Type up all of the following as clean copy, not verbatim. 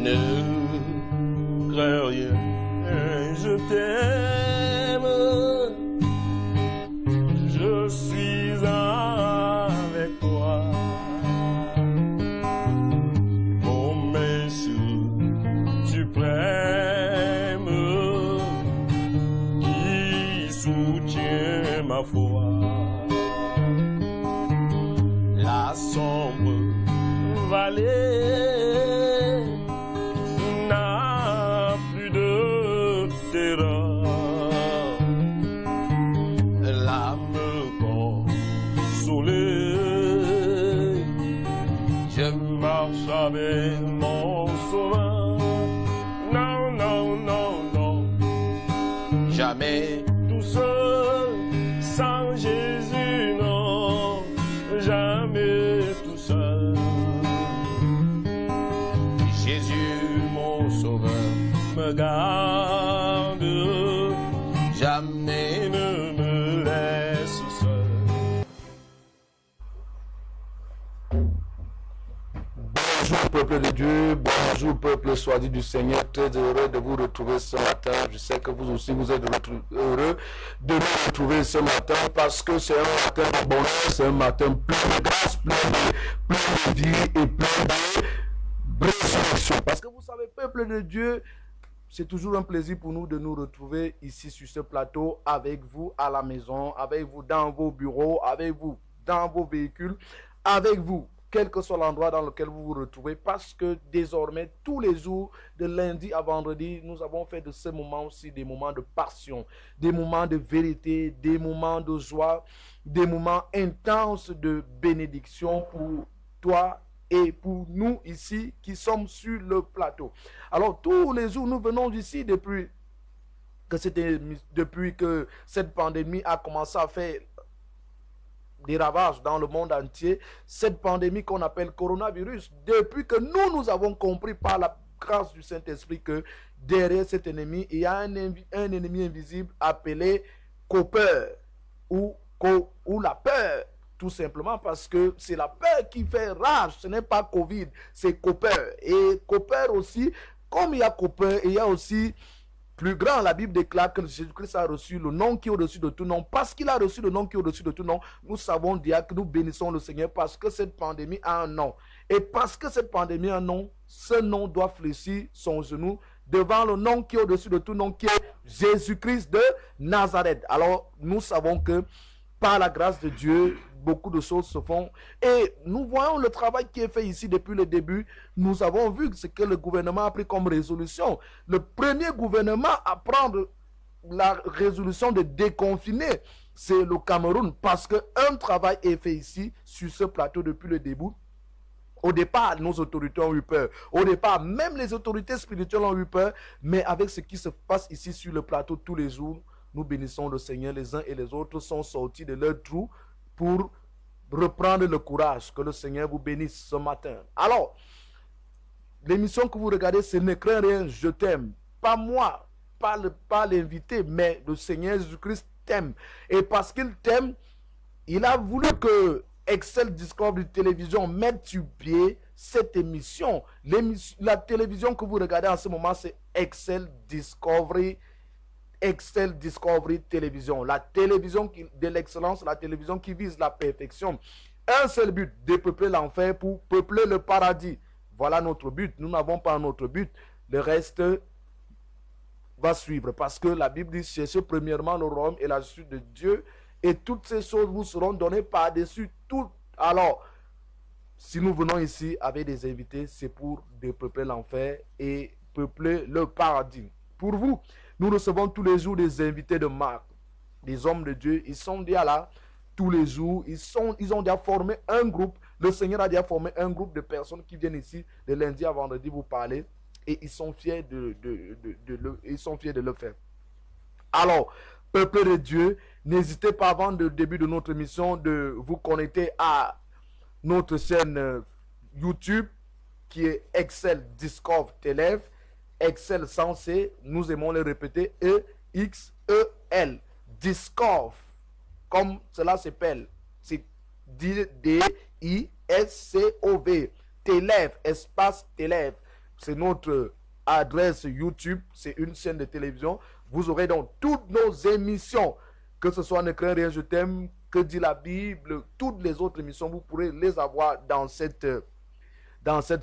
Ne crains rien, je t'aime, je suis avec toi. Mon Messie suprême qui soutient ma foi. La sombre vallée n'a plus de terreur. L'âme consolée, je marche avec mon sauveur. Non, non, non, non, jamais tout seul, sans Jésus, non, jamais tout seul. Jésus, mon sauveur, me garde, jamais ne me laisse seul. Bonjour peuple de Dieu, bonjour peuple choisi du Seigneur, très heureux de vous retrouver ce matin. Je sais que vous aussi vous êtes heureux de nous retrouver ce matin parce que c'est un matin de bonheur, c'est un matin plein de grâce, plein de vie et plein de résurrection. Parce que vous savez, peuple de Dieu, c'est toujours un plaisir pour nous de nous retrouver ici sur ce plateau avec vous à la maison, avec vous dans vos bureaux, avec vous dans vos véhicules, avec vous quel que soit l'endroit dans lequel vous vous retrouvez, parce que désormais, tous les jours, de lundi à vendredi, nous avons fait de ces moments aussi des moments de passion, des moments de vérité, des moments de joie, des moments intenses de bénédiction pour toi et pour nous ici qui sommes sur le plateau. Alors, tous les jours, nous venons ici depuis que cette pandémie a commencé à faire des ravages dans le monde entier, cette pandémie qu'on appelle coronavirus, depuis que nous avons compris par la grâce du Saint-Esprit que derrière cet ennemi, il y a un ennemi invisible appelé copeur ou la peur, tout simplement parce que c'est la peur qui fait rage, ce n'est pas Covid, c'est copeur. Et copeur aussi, comme il y a copeur, il y a aussi plus grand. La Bible déclare que Jésus-Christ a reçu le nom qui est au-dessus de tout nom. Parce qu'il a reçu le nom qui est au-dessus de tout nom, nous savons déjà que nous bénissons le Seigneur parce que cette pandémie a un nom. Et parce que cette pandémie a un nom, ce nom doit fléchir son genou devant le nom qui est au-dessus de tout nom, qui est Jésus-Christ de Nazareth. Alors, nous savons que par la grâce de Dieu, beaucoup de choses se font. Et nous voyons le travail qui est fait ici depuis le début. Nous avons vu ce que le gouvernement a pris comme résolution. Le premier gouvernement à prendre la résolution de déconfiner, c'est le Cameroun. Parce qu'un travail est fait ici, sur ce plateau depuis le début. Au départ, nos autorités ont eu peur. Au départ, même les autorités spirituelles ont eu peur. Mais avec ce qui se passe ici sur le plateau tous les jours, nous bénissons le Seigneur. Les uns et les autres sont sortis de leur trou pour reprendre le courage. Que le Seigneur vous bénisse ce matin. Alors, l'émission que vous regardez, c'est Ne crains rien, je t'aime. Pas moi, pas l'invité, mais le Seigneur Jésus-Christ t'aime. Et parce qu'il t'aime, il a voulu que Excel Discovery Télévision mette sur pied cette émission. La télévision que vous regardez en ce moment, c'est Excel Discovery Télévision. La télévision de l'excellence, la télévision qui vise la perfection. Un seul but, dépeupler l'enfer pour peupler le paradis. Voilà notre but. Nous n'avons pas notre but. Le reste va suivre. Parce que la Bible dit, cherchez premièrement le royaume et la justice de Dieu. Et toutes ces choses vous seront données par-dessus tout. Alors, si nous venons ici avec des invités, c'est pour dépeupler l'enfer et peupler le paradis. Pour vous, nous recevons tous les jours des invités de marque, des hommes de Dieu. Ils sont déjà là tous les jours. Ils ont déjà formé un groupe. Le Seigneur a déjà formé un groupe de personnes qui viennent ici de lundi à vendredi vous parler. Et ils sont fiers de le faire. Alors, peuple de Dieu, n'hésitez pas avant le début de notre émission de vous connecter à notre chaîne YouTube qui est Excel Discovery Télév. Excel sans C, nous aimons le répéter, E-X-E-L, Discovery, comme cela s'appelle, c'est D-I-S-C-O-V, Télév, espace Télév, c'est notre adresse YouTube, c'est une chaîne de télévision. Vous aurez donc toutes nos émissions, que ce soit Ne crains rien, je t'aime, Que dit la Bible, toutes les autres émissions, vous pourrez les avoir dans cette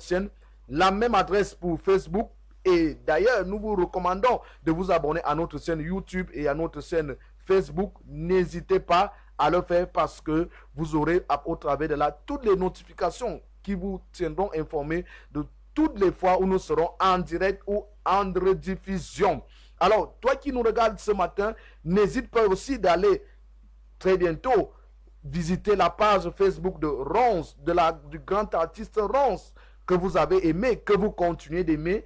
chaîne. La même adresse pour Facebook. Et d'ailleurs, nous vous recommandons de vous abonner à notre chaîne YouTube et à notre chaîne Facebook. N'hésitez pas à le faire parce que vous aurez au travers de là toutes les notifications qui vous tiendront informés de toutes les fois où nous serons en direct ou en rediffusion. Alors, toi qui nous regardes ce matin, n'hésite pas aussi d'aller très bientôt visiter la page Facebook de Ronce, du grand artiste Ronce, que vous avez aimé, que vous continuez d'aimer,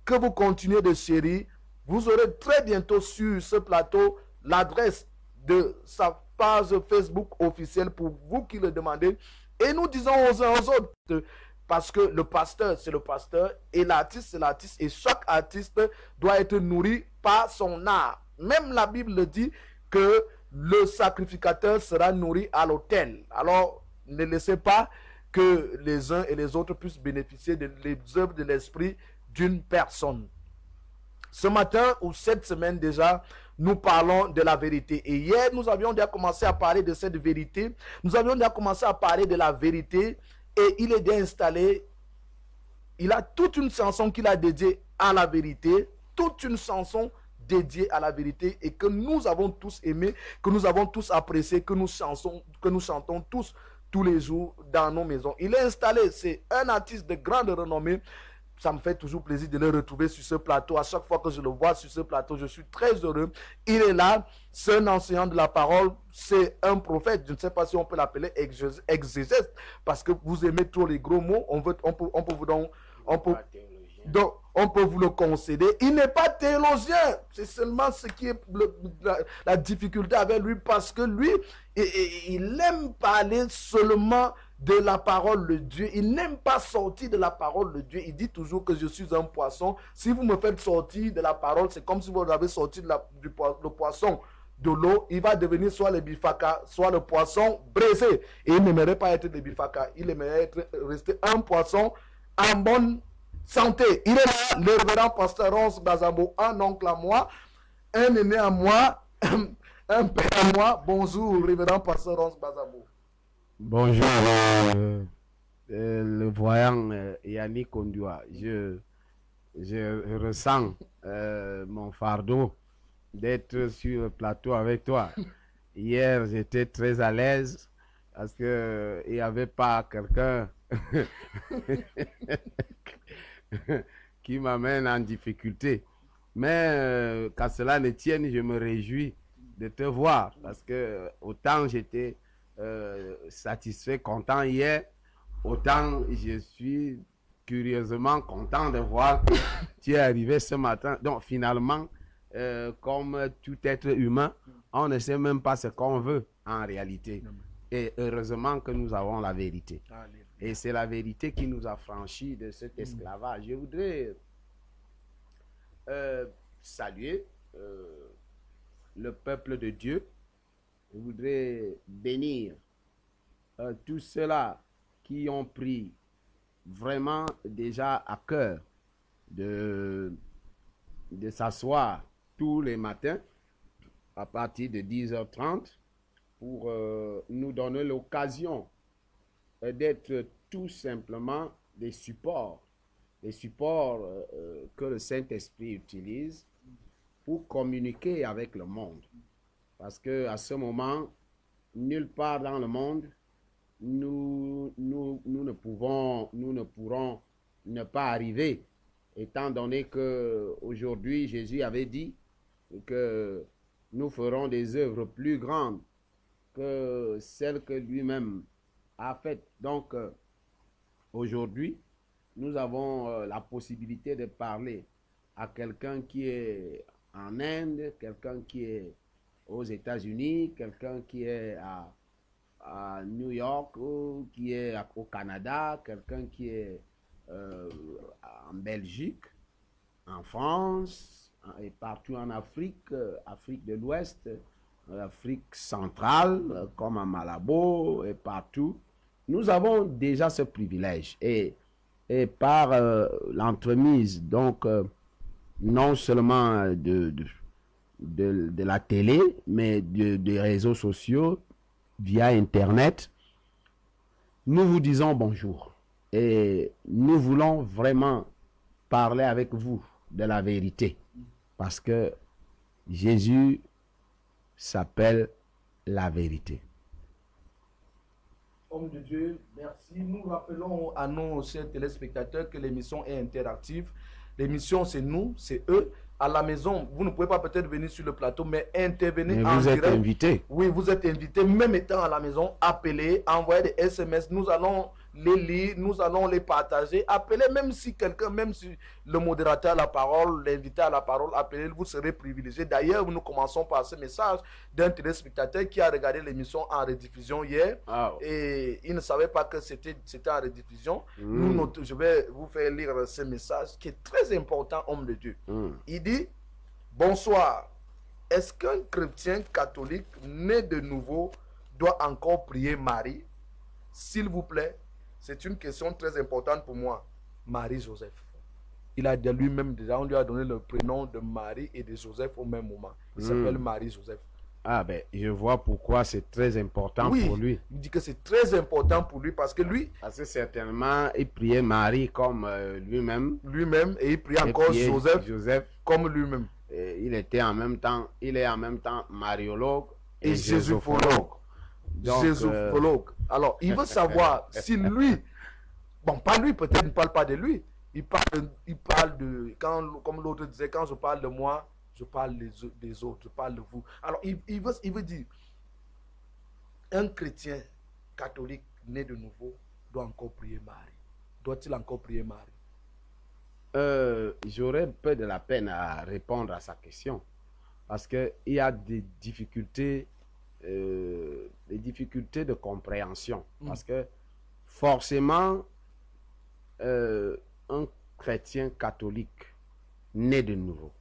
que vous continuez de chérir. Vous aurez très bientôt sur ce plateau l'adresse de sa page Facebook officielle pour vous qui le demandez. Et nous disons aux uns aux autres, parce que le pasteur, c'est le pasteur, et l'artiste, c'est l'artiste, et chaque artiste doit être nourri par son art. Même la Bible le dit que le sacrificateur sera nourri à l'autel. Alors, ne laissez pas que les uns et les autres puissent bénéficier des œuvres de l'esprit d'une personne. Ce matin ou cette semaine déjà, nous parlons de la vérité. Et hier, nous avions déjà commencé à parler de cette vérité. Nous avions déjà commencé à parler de la vérité. Et il est déjà installé. Il a toute une chanson qu'il a dédiée à la vérité. Toute une chanson dédiée à la vérité. Et que nous avons tous aimé, que nous avons tous apprécié, que nous chantons tous les jours dans nos maisons. Il est installé. C'est un artiste de grande renommée. Ça me fait toujours plaisir de le retrouver sur ce plateau. À chaque fois que je le vois sur ce plateau, je suis très heureux. Il est là, c'est un enseignant de la parole, c'est un prophète. Je ne sais pas si on peut l'appeler exégète, parce que vous aimez trop les gros mots. On peut vous le concéder. Il n'est pas théologien. C'est seulement ce qui est la difficulté avec lui, parce que lui, il aime parler seulement de la parole de Dieu. Il n'aime pas sortir de la parole de Dieu. Il dit toujours que je suis un poisson. Si vous me faites sortir de la parole, c'est comme si vous avez sorti le poisson de l'eau. Il va devenir soit le bifaka, soit le poisson braisé. Et il n'aimerait pas être le bifaka. Il aimerait rester un poisson en bonne santé. Il est là, le révérend pasteur Ronce Bazambo, un oncle à moi, un aîné à moi, un père à moi. Bonjour, révérend pasteur Ronce Bazambo. Bonjour, le voyant Yannick Ondua. Je ressens mon fardeau d'être sur le plateau avec toi. Hier, j'étais très à l'aise parce qu'il n'y avait pas quelqu'un qui m'amène en difficulté. Mais qu'à cela ne tienne, je me réjouis de te voir parce que autant j'étais satisfait, content hier, autant je suis curieusement content de voir que tu es arrivé ce matin. Donc finalement, comme tout être humain, on ne sait même pas ce qu'on veut en réalité. Et heureusement que nous avons la vérité. Et c'est la vérité qui nous a franchis de cet esclavage. Je voudrais saluer le peuple de Dieu. Je voudrais bénir tous ceux-là qui ont pris vraiment déjà à cœur de s'asseoir tous les matins à partir de 10h30 pour nous donner l'occasion d'être tout simplement des supports que le Saint-Esprit utilise pour communiquer avec le monde. Parce qu'à ce moment, nulle part dans le monde, nous ne pourrons ne pas arriver, étant donné qu'aujourd'hui, Jésus avait dit que nous ferons des œuvres plus grandes que celles que lui-même a faites. Donc, aujourd'hui, nous avons la possibilité de parler à quelqu'un qui est en Inde, quelqu'un qui est aux États-Unis, quelqu'un qui est à New York, ou qui est au Canada, quelqu'un qui est en Belgique, en France, et partout en Afrique, Afrique de l'Ouest, Afrique centrale, comme à Malabo et partout. Nous avons déjà ce privilège. Et et par l'entremise, donc non seulement de la télé, mais des réseaux sociaux, via Internet, nous vous disons bonjour. Et nous voulons vraiment parler avec vous de la vérité. Parce que Jésus s'appelle la vérité. Homme de Dieu, merci. Nous rappelons à nos chers téléspectateurs que l'émission est interactive. L'émission, c'est nous, c'est eux. À la maison, vous ne pouvez pas peut-être venir sur le plateau, mais intervenir Mais en vous êtes direct. invité. Oui, vous êtes invité, même étant à la maison, appelez, envoyez des SMS, nous allons les lire, nous allons les partager. Appelez, même si quelqu'un, même si le modérateur a la parole, l'invité a la parole, appelez, vous serez privilégié. D'ailleurs, nous commençons par ce message d'un téléspectateur qui a regardé l'émission en rediffusion hier et il ne savait pas que c'était en rediffusion. Je vais vous faire lire ce message qui est très important, homme de Dieu. Il dit, bonsoir. Est-ce qu'un chrétien catholique né de nouveau doit encore prier Marie? S'il vous plaît, c'est une question très importante pour moi. Marie-Joseph. Il a dit lui-même déjà, on lui a donné le prénom de Marie et de Joseph au même moment. Il s'appelle Marie-Joseph. Ah ben, je vois pourquoi c'est très important pour lui. Il dit que c'est très important pour lui parce que lui... Parce que certainement, il priait Marie comme lui-même. Lui-même, et il priait encore Joseph comme lui-même. Il est en même temps mariologue et jésuphologue. Jésuphologue. Alors, il veut savoir si lui, bon, pas lui, peut-être il ne parle pas de lui. Il parle de comme l'autre disait, quand je parle de moi, je parle des autres, je parle de vous. Alors, il veut dire, un chrétien catholique né de nouveau doit encore prier Marie. Doit-il encore prier Marie? J'aurais un peu de la peine à répondre à sa question. Parce qu'il y a des difficultés de compréhension. Parce que forcément, un chrétien catholique né de nouveau.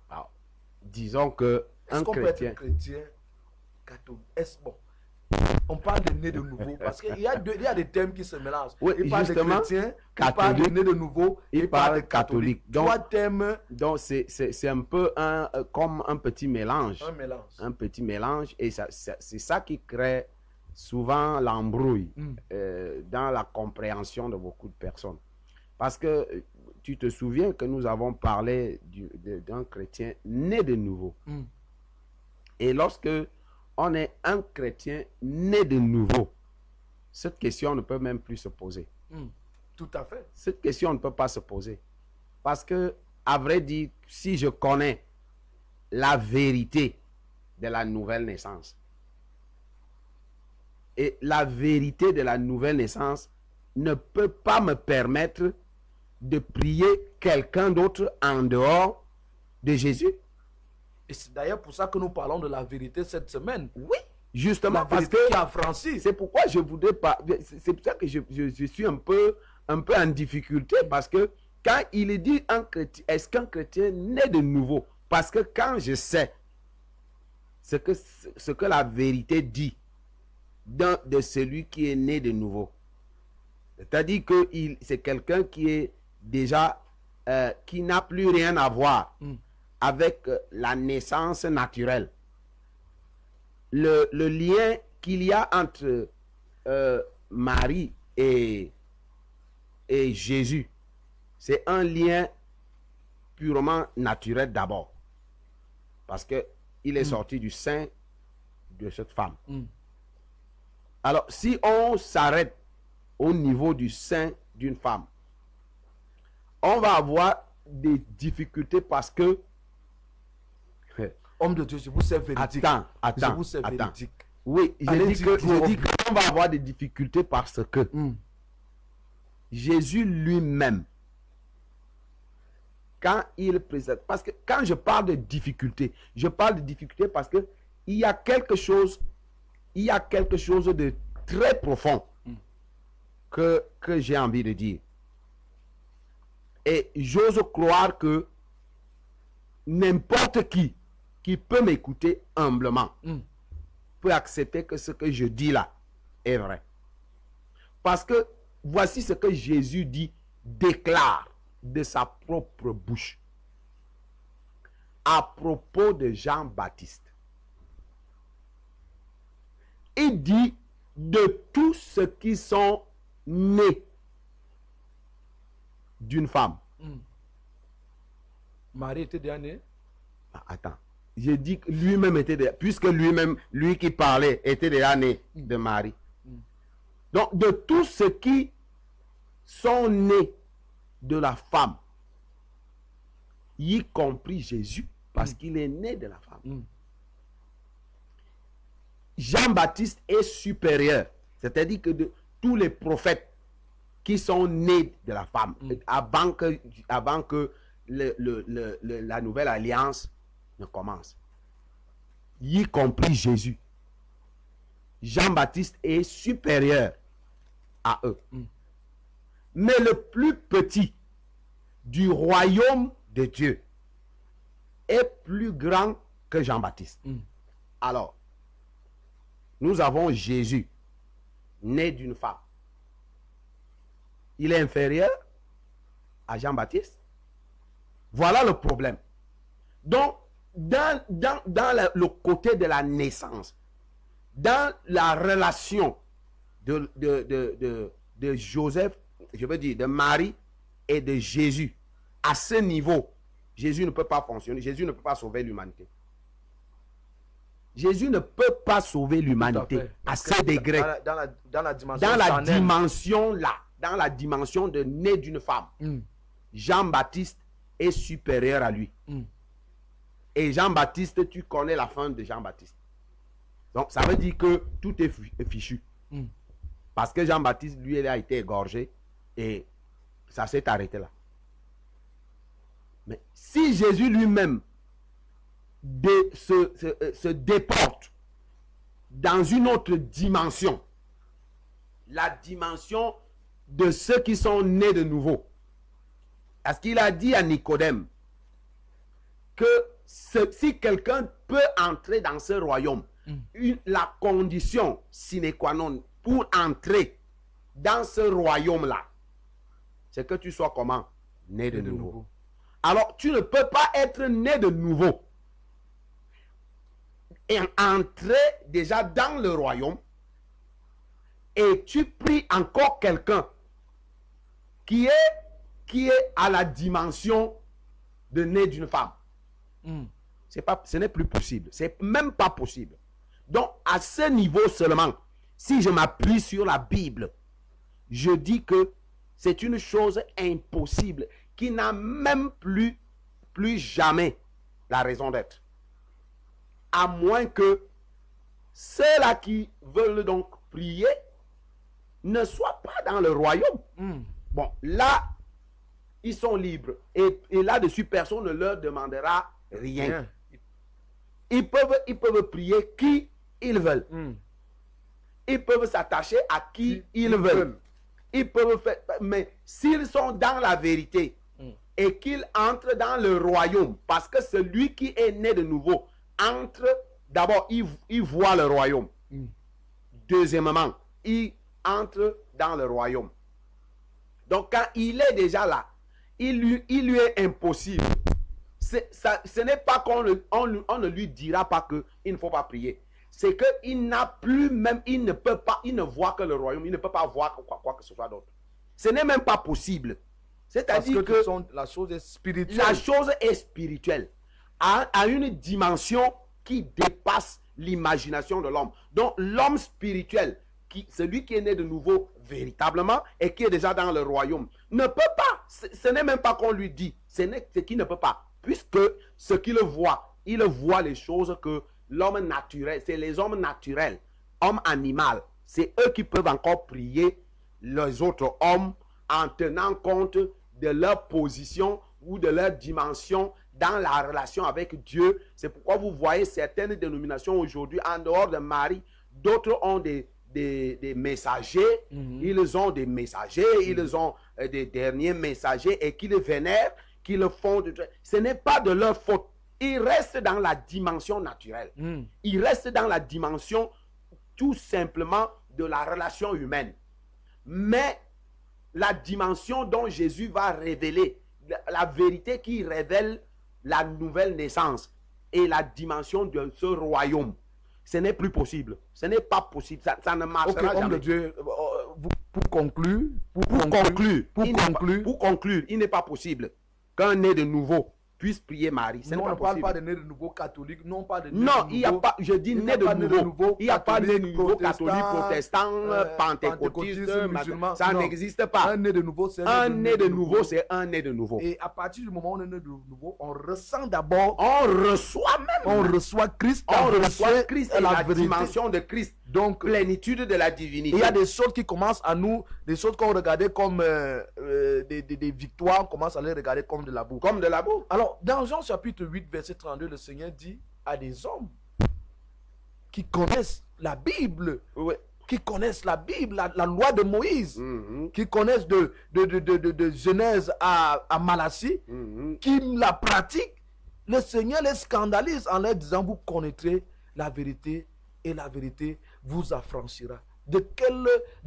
Alors, disons que un chrétien catholique, bon, on parle de né de nouveau parce qu'il y a des thèmes qui se mélangent. Oui, il parle de chrétien, il parle de né de nouveau, il parle de catholique. Trois thèmes. Donc c'est un peu comme un petit mélange. Un petit mélange. Et c'est ça qui crée souvent l'embrouille dans la compréhension de beaucoup de personnes. Parce que tu te souviens que nous avons parlé d'un chrétien né de nouveau. Et lorsque on est un chrétien né de nouveau, cette question ne peut même plus se poser. Tout à fait. Cette question ne peut pas se poser. Parce que, à vrai dire, si je connais la vérité de la nouvelle naissance, et la vérité de la nouvelle naissance ne peut pas me permettre de prier quelqu'un d'autre en dehors de Jésus. Et c'est d'ailleurs pour ça que nous parlons de la vérité cette semaine. Oui, justement, parce que qui a franchi. C'est pourquoi je voudrais pas. C'est pour ça que je suis un peu en difficulté, parce que quand il est dit un chrétien, est-ce qu'un chrétien naît de nouveau? Parce que quand je sais ce que la vérité dit de celui qui est né de nouveau, c'est-à-dire que c'est quelqu'un qui est déjà qui n'a plus rien à voir avec la naissance naturelle. Le lien qu'il y a entre Marie et Jésus, c'est un lien purement naturel d'abord. Parce qu'il est sorti du sein de cette femme. Alors, si on s'arrête au niveau du sein d'une femme, on va avoir des difficultés parce que... Homme de Dieu, je vous sais véridique. Attends. Je vous sais véridique. Oui, je dis qu'on va avoir des difficultés parce que Jésus lui-même, quand il présente... Parce que quand je parle de difficultés, je parle de difficultés parce que il y a quelque chose de très profond que j'ai envie de dire. Et j'ose croire que n'importe qui peut m'écouter humblement peut accepter que ce que je dis là est vrai. Parce que voici ce que Jésus dit, déclare de sa propre bouche à propos de Jean-Baptiste. Il dit de tous ceux qui sont nés d'une femme. Marie était déjà née. Attends, j'ai dit que lui-même était déjà, puisque lui-même, lui qui parlait, était déjà né de Marie. Donc, de tous ceux qui sont nés de la femme, y compris Jésus, parce qu'il est né de la femme. Jean-Baptiste est supérieur, c'est-à-dire que de tous les prophètes qui sont nés de la femme, avant que la nouvelle alliance ne commence, y compris Jésus. Jean-Baptiste est supérieur à eux. Mais le plus petit du royaume de Dieu est plus grand que Jean-Baptiste. Alors, nous avons Jésus, né d'une femme. Il est inférieur à Jean-Baptiste. Voilà le problème. Donc, dans le côté de la naissance, dans la relation de Joseph, je veux dire de Marie et de Jésus, à ce niveau, Jésus ne peut pas fonctionner. Jésus ne peut pas sauver l'humanité. Jésus ne peut pas sauver l'humanité à ce degré. Dans la dimension dans la charnelle. dimension là, dans la dimension de né d'une femme, Jean-Baptiste est supérieur à lui. Et Jean-Baptiste, tu connais la fin de Jean-Baptiste. Donc, ça veut dire que tout est fichu. Parce que Jean-Baptiste, lui, il a été égorgé et ça s'est arrêté là. Mais si Jésus lui-même se déporte dans une autre dimension, la dimension de ceux qui sont nés de nouveau, parce qu'il a dit à Nicodème que si quelqu'un peut entrer dans ce royaume, la condition sine qua non pour entrer dans ce royaume-là, c'est que tu sois comment? Né de nouveau. Alors, tu ne peux pas être né de nouveau et entrer déjà dans le royaume et tu pries encore quelqu'un qui est à la dimension de né d'une femme. Ce n'est plus possible. C'est même pas possible. Donc, à ce niveau seulement, si je m'appuie sur la Bible, je dis que c'est une chose impossible qui n'a même plus jamais la raison d'être. À moins que ceux-là qui veulent donc prier ne soient pas dans le royaume. Bon, là, ils sont libres. Et là-dessus, personne ne leur demandera rien. Ils peuvent prier qui ils veulent. Ils peuvent s'attacher à qui ils veulent. Ils peuvent faire, mais s'ils sont dans la vérité et qu'ils entrent dans le royaume, parce que celui qui est né de nouveau entre, d'abord, il voit le royaume. Deuxièmement, il entre dans le royaume. Donc, quand il est déjà là, il lui est impossible. Ce n'est pas qu'on ne lui dira pas qu'il ne faut pas prier. C'est qu'il n'a plus même, il ne peut pas, il ne voit que le royaume, il ne peut pas voir quoi que ce soit d'autre. Ce n'est même pas possible. C'est-à-dire que la chose est spirituelle. La chose est spirituelle. À une dimension qui dépasse l'imagination de l'homme. Donc l'homme spirituel, celui qui est né de nouveau véritablement et qui est déjà dans le royaume, ne peut pas. Ce n'est même pas qu'on lui dit. Ce qu'il ne peut pas. Puisque ce qu'il voit, il voit les choses que l'homme naturel, c'est les hommes naturels, hommes animaux, c'est eux qui peuvent encore prier les autres hommes en tenant compte de leur position ou de leur dimension dans la relation avec Dieu. C'est pourquoi vous voyez certaines dénominations aujourd'hui, en dehors de Marie, d'autres ont des messagers, ils ont des messagers, ils ont des derniers messagers et qu'ils vénèrent, qu'ils font. Ce n'est pas de leur faute. Ils restent dans la dimension naturelle. Ils restent dans la dimension tout simplement de la relation humaine. mais la dimension dont Jésus va révéler, la vérité qui révèle la nouvelle naissance et la dimension de ce royaume, ce n'est plus possible. Ce n'est pas possible. Ça ne marchera Ok, homme jamais. de Dieu, pour conclure, Pour conclure, il n'est pas possible qu'un né de nouveau puisse prier Marie. Ce n'est non, on pas ne parle possible. pas de né de nouveau catholique, non pas de né Non, de il n'y a nouveau- pas, je dis il n'y né a de pas né de nouveau. nouveau Il n'y a pas de catholique, nouveau catholique, protestant, pentecôtiste, musulman. ça Non. n'existe pas. Un né de nouveau, c'est Un né de nouveau, c'est un né de nouveau. Et à partir du moment où on est né de nouveau, on ressent d'abord, On reçoit même, on reçoit Christ, on en reçoit vérité, Christ et la vérité. dimension de Christ, Donc, plénitude de la il divinité. y a des choses qui commencent à nous, des choses qu'on regardait comme des victoires, on commence à les regarder comme de la boue. Comme de la boue. Alors, dans Jean chapitre 8, verset 32, le Seigneur dit à des hommes qui connaissent la Bible, Oui. qui connaissent la Bible, la loi de Moïse, Mhm. qui connaissent de Genèse à Malachie, Mhm. qui la pratiquent, le Seigneur les scandalise en leur disant, vous connaîtrez la vérité et la vérité vous affranchira. De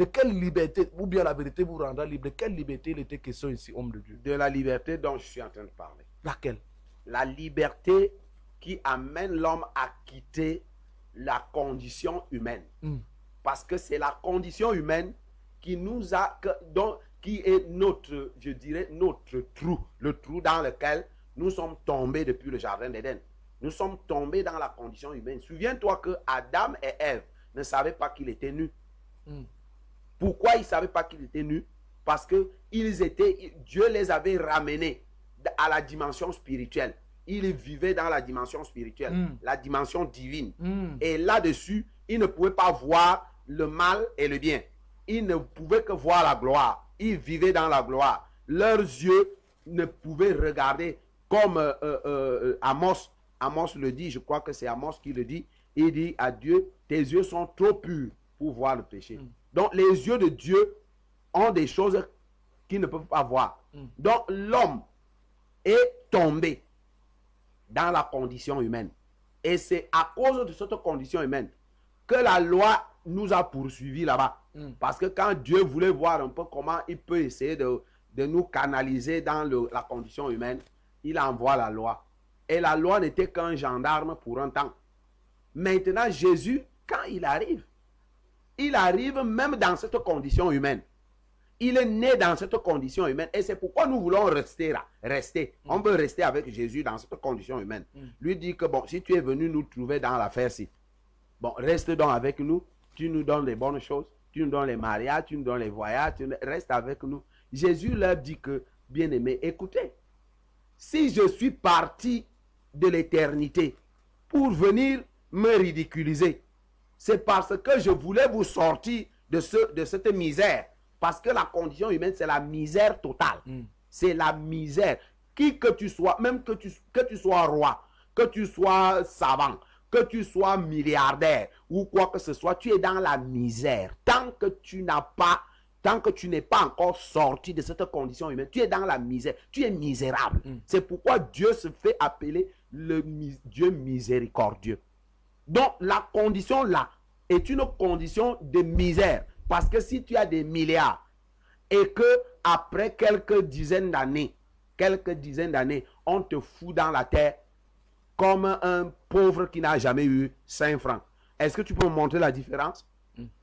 quelle liberté, ou bien la vérité vous rendra libre, de quelle liberté il était question ici, homme de Dieu? De la liberté dont je suis en train de parler. Laquelle? La liberté qui amène l'homme à quitter la condition humaine. Mm. Parce que c'est la condition humaine qui nous a, qui est notre, je dirais, notre trou. Le trou dans lequel nous sommes tombés depuis le jardin d'Éden. Nous sommes tombés dans la condition humaine. Souviens-toi que Adam et Ève ne savaient pas qu'il était nu. Mm. Pourquoi ils ne savaient pas qu'il était nu? Parce que Dieu les avait ramenés à la dimension spirituelle. Ils vivaient dans la dimension spirituelle, Mm. la dimension divine. Mm. Et là-dessus, ils ne pouvaient pas voir le mal et le bien. Ils ne pouvaient que voir la gloire. Ils vivaient dans la gloire. Leurs yeux ne pouvaient regarder comme Amos le dit, je crois que c'est Amos qui le dit. Il dit à Dieu, tes yeux sont trop purs pour voir le péché. Donc les yeux de Dieu ont des choses qu'ils ne peuvent pas voir. Donc l'homme est tombé dans la condition humaine. Et c'est à cause de cette condition humaine que la loi nous a poursuivis là-bas. Parce que quand Dieu voulait voir un peu comment il peut essayer de nous canaliser dans la condition humaine, il envoie la loi. Et la loi n'était qu'un gendarme pour un temps. Maintenant, Jésus, quand il arrive même dans cette condition humaine. Il est né dans cette condition humaine. Et c'est pourquoi nous voulons rester là. On veut rester avec Jésus dans cette condition humaine. Lui dit que, bon, si tu es venu nous trouver dans l'affaire-ci, bon, reste donc avec nous. Tu nous donnes les bonnes choses. Tu nous donnes les mariages, tu nous donnes les voyages. Reste avec nous. Jésus leur dit que, bien-aimés, écoutez, si je suis parti de l'éternité pour venir me ridiculiser, c'est parce que je voulais vous sortir de cette misère. Parce que la condition humaine, c'est la misère totale. C'est la misère. Qui que tu sois, même que tu sois roi, que tu sois savant, que tu sois milliardaire ou quoi que ce soit, tu es dans la misère. Tant que tu n'es pas encore sorti de cette condition humaine, tu es dans la misère. Tu es misérable. C'est pourquoi Dieu se fait appeler le Dieu miséricordieux. Donc, la condition là est une condition de misère. Parce que si tu as des milliards et que après quelques dizaines d'années, on te fout dans la terre comme un pauvre qui n'a jamais eu 5 francs. Est-ce que tu peux me montrer la différence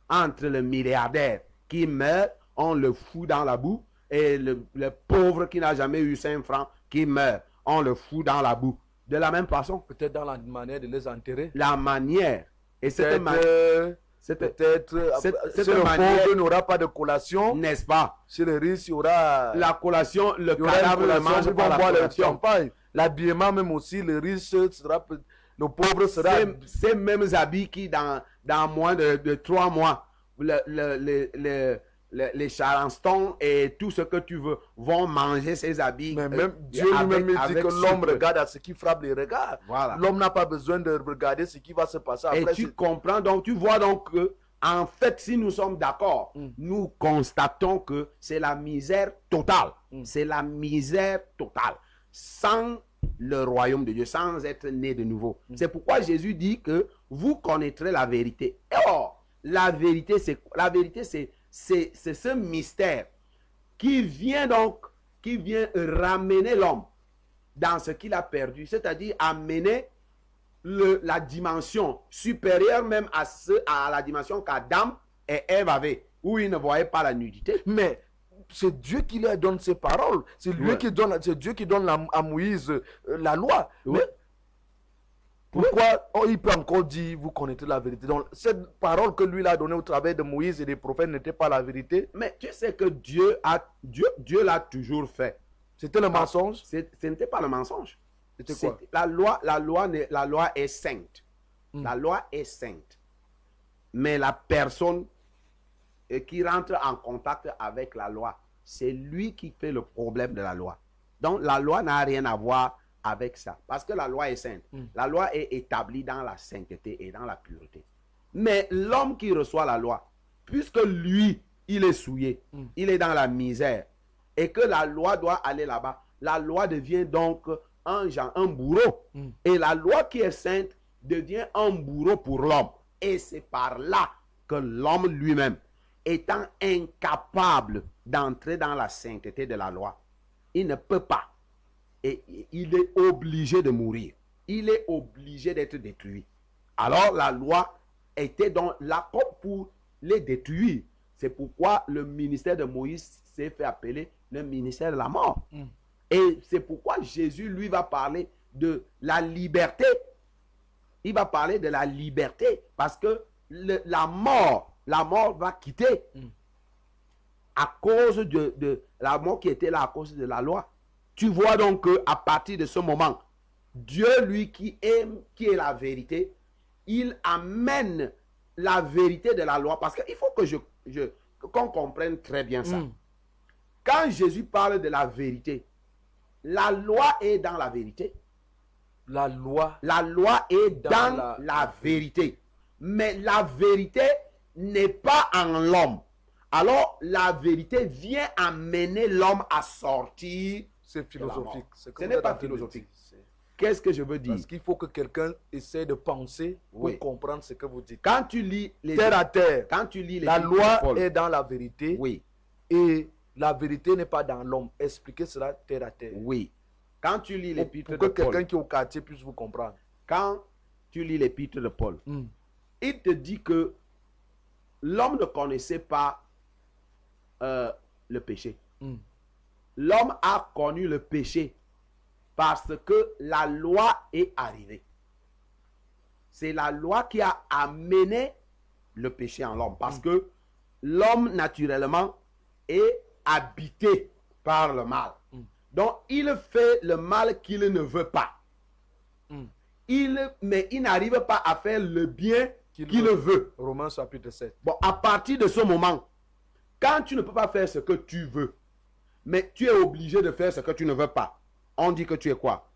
entre le milliardaire qui meurt, on le fout dans la boue, et le pauvre qui n'a jamais eu 5 francs qui meurt, on le fout dans la boue? De la même façon. Peut-être dans la manière de les enterrer. La manière. Et cette manière. Peut-être cette si le manière- pauvre n'aura pas de collation, N'est-ce pas? si le riche, il y aura La collation, le il y aura une cadavre ne collation, mange ils pas vont la boire le collation. champagne. L'habillement même aussi, le riche sera, le pauvre sera... Ces mêmes habits qui, dans moins de 3 mois, les charlestons et tout ce que tu veux vont manger ces habits. Mais même Dieu lui-même dit avec que l'homme sucre. regarde à ce qui frappe les regards. Voilà. L'homme n'a pas besoin de regarder ce qui va se passer Et après. tu comprends, donc tu vois donc que, en fait, si nous sommes d'accord, nous constatons que c'est la misère totale. C'est la misère totale. Sans le royaume de Dieu, sans être né de nouveau. C'est pourquoi Jésus dit que vous connaîtrez la vérité. Et or, la vérité, c'est c'est ce mystère qui vient donc, qui vient ramener l'homme dans ce qu'il a perdu, c'est-à-dire amener la dimension supérieure même à la dimension qu'Adam et Ève avaient, où ils ne voyaient pas la nudité. Mais c'est Dieu qui leur donne ses paroles. C'est lui qui donne, c'est Dieu qui donne à Moïse la loi. Oui. Mais pourquoi il peut encore dire vous connaissez la vérité? Donc cette parole que lui a donnée au travers de Moïse et des prophètes n'était pas la vérité. Mais tu sais que Dieu l'a toujours fait. C'était le mensonge. Ce n'était pas le mensonge. C'était quoi? La loi est sainte. La loi est sainte. Mais la personne qui rentre en contact avec la loi, c'est lui qui fait le problème de la loi. Donc la loi n'a rien à voir avec ça. Parce que la loi est sainte. La loi est établie dans la sainteté et dans la pureté. Mais l'homme qui reçoit la loi, puisque lui, il est souillé, il est dans la misère, et que la loi doit aller là-bas, la loi devient donc un bourreau. Et la loi qui est sainte devient un bourreau pour l'homme. Et c'est par là que l'homme lui-même, étant incapable d'entrer dans la sainteté de la loi, il ne peut pas. Et il est obligé de mourir. Il est obligé d'être détruit. Alors la loi était donc là pour les détruire. C'est pourquoi le ministère de Moïse s'est fait appeler le ministère de la mort. Et c'est pourquoi Jésus, lui, va parler de la liberté. Il va parler de la liberté parce que la mort va quitter à cause de la mort qui était là à cause de la loi. Tu vois donc qu'à partir de ce moment, Dieu, lui, qui est la vérité, il amène la vérité de la loi. Parce qu'il faut que qu'on comprenne très bien ça. Quand Jésus parle de la vérité, la loi est dans la vérité. La loi est dans la vérité. Mais la vérité n'est pas en l'homme. Alors, la vérité vient amener l'homme à sortir. C'est philosophique. Ce n'est pas philosophique. Qu'est-ce que je veux dire? Parce qu'il faut que quelqu'un essaie de penser pour comprendre ce que vous dites. Quand tu lis terre à terre, quand tu lis la loi est dans la vérité. Oui. Et la vérité n'est pas dans l'homme. Expliquez cela terre à terre. Oui. Quand tu lis l'épître de Pour que Paul, quelqu'un qui est au quartier puisse vous comprendre. Quand tu lis l'épître de Paul, il te dit que l'homme ne connaissait pas le péché. L'homme a connu le péché parce que la loi est arrivée. C'est la loi qui a amené le péché en l'homme. Parce que l'homme, naturellement, est habité par le mal. Donc, il fait le mal qu'il ne veut pas. Mais il n'arrive pas à faire le bien qu'il veut. Romains chapitre 7. Bon, à partir de ce moment, quand tu ne peux pas faire ce que tu veux, mais tu es obligé de faire ce que tu ne veux pas, on dit que tu es quoi?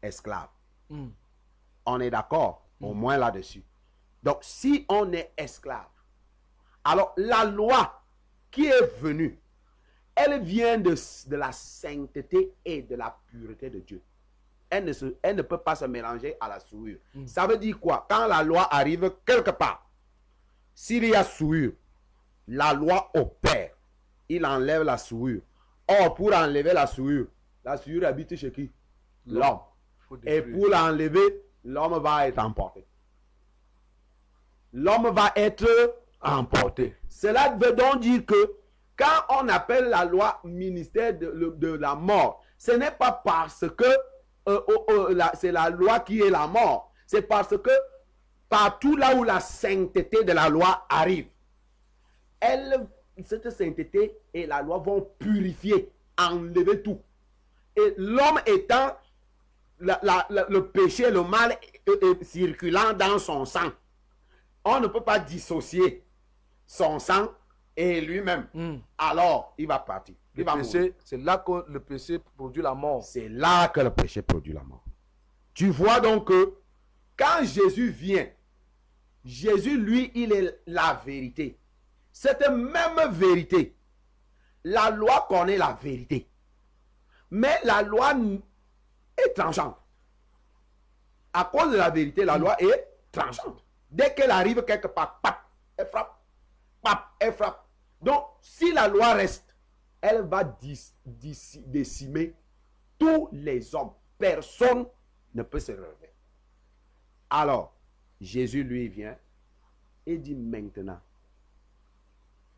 Esclave. On est d'accord, au moins là-dessus. Donc, si on est esclave, alors la loi qui est venue, elle vient de la sainteté et de la pureté de Dieu. Elle ne peut pas se mélanger à la souillure. Ça veut dire quoi? Quand la loi arrive quelque part, s'il y a souillure, la loi opère. Il enlève la souillure. Or, pour enlever la souillure habite chez qui? L'homme. Et pour l'enlever, l'homme va être emporté. L'homme va être emporté. Cela veut donc dire que quand on appelle la loi ministère de la mort, ce n'est pas parce que c'est la loi qui est la mort. C'est parce que partout là où la sainteté de la loi arrive, cette sainteté et la loi vont purifier, enlever tout. Et l'homme étant le péché, le mal circulant dans son sang, on ne peut pas dissocier son sang et lui-même. Alors, il va partir. C'est là que le péché produit la mort. C'est là que le péché produit la mort. Tu vois donc que quand Jésus vient, Jésus, lui, il est la vérité. Cette même vérité, la loi connaît la vérité. Mais la loi est tranchante. À cause de la vérité, la loi est tranchante. Dès qu'elle arrive quelque part, pap, elle frappe. Pap, elle frappe. Donc, si la loi reste, elle va décimer tous les hommes. Personne ne peut se relever. Alors, Jésus lui vient et dit maintenant,